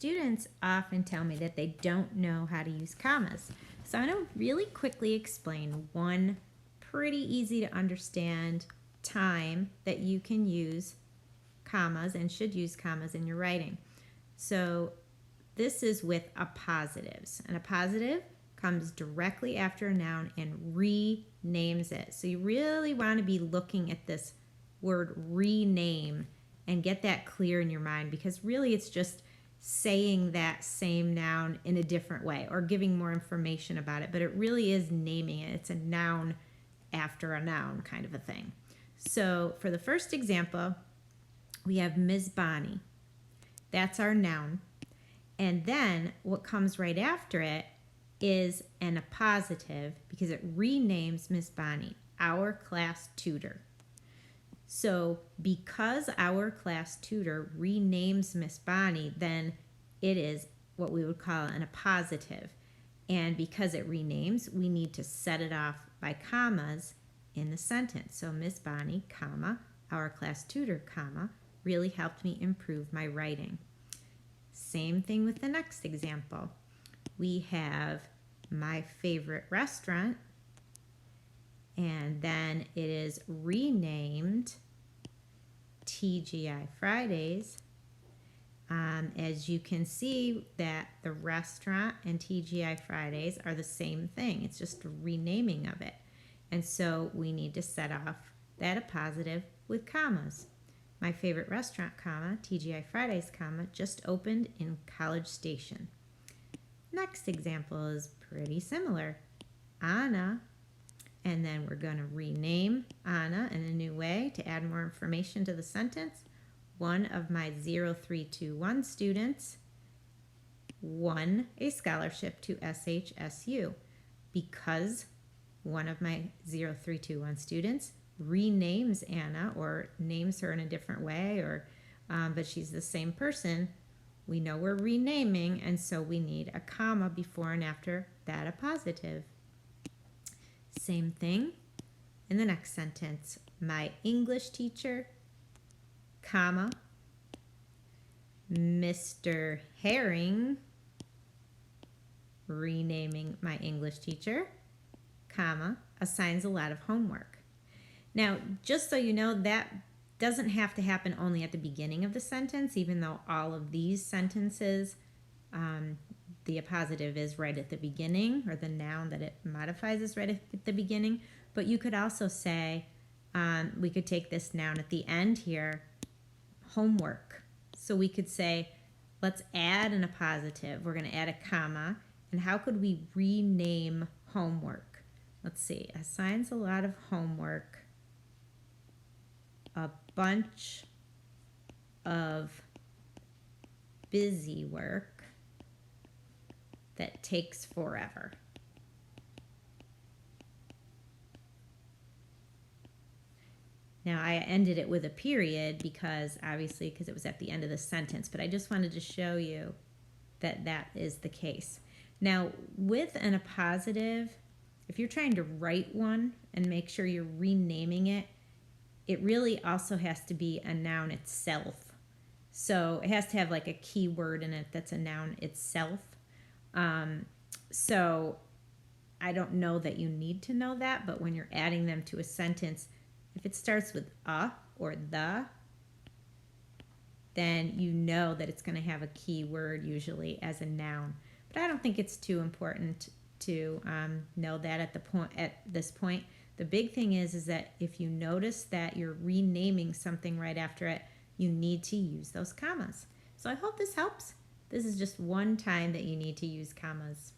students often tell me that they don't know how to use commas. So I'm going to really quickly explain one pretty easy to understand time that you can use commas and should use commas in your writing. So this is with appositives. An appositive comes directly after a noun and renames it. So you really want to be looking at this word rename and get that clear in your mind, because really it's just saying that same noun in a different way or giving more information about it, but it really is naming it. It's a noun after a noun kind of a thing. So for the first example, we have Ms. Bonnie. That's our noun. And then what comes right after it is an appositive because it renames Miss Bonnie, our class tutor. So because our class tutor renames Miss Bonnie, then it is what we would call an appositive. And because it renames, we need to set it off by commas in the sentence. So Miss Bonnie, comma, our class tutor, comma, really helped me improve my writing. Same thing with the next example. We have my favorite restaurant, and then it is renamed TGI Fridays. As you can see that the restaurant and TGI Fridays are the same thing. It's just a renaming of it. And so we need to set off that appositive with commas. My favorite restaurant, comma, TGI Fridays, comma, just opened in College Station. Next example is pretty similar. Anna, and then we're going to rename Anna in a new way to add more information to the sentence. One of my 0321 students won a scholarship to SHSU because one of my 0321 students renames Anna or names her in a different way, or but she's the same person. We know we're renaming, and so we need a comma before and after that appositive. Same thing in the next sentence. My English teacher, comma, Mr. Herring, renaming my English teacher, comma, assigns a lot of homework. Now, just so you know, that doesn't have to happen only at the beginning of the sentence, even though all of these sentences, the appositive is right at the beginning, or the noun that it modifies is right at the beginning. But you could also say, we could take this noun at the end here, homework. So we could say, let's add an appositive. We're going to add a comma. And how could we rename homework? Let's see. Assigns a lot of homework. A bunch of busy work that takes forever. Now I ended it with a period because it was at the end of the sentence, but I just wanted to show you that that is the case. Now with an appositive, if you're trying to write one and make sure you're renaming it, it really also has to be a noun itself. So it has to have like a key word in it that's a noun itself. So I don't know that you need to know that, but when you're adding them to a sentence, if it starts with a or the, then you know that it's going to have a key word usually as a noun. But I don't think it's too important to know that at this point. The big thing is that if you notice that you're renaming something right after it, you need to use those commas. So I hope this helps. This is just one time that you need to use commas.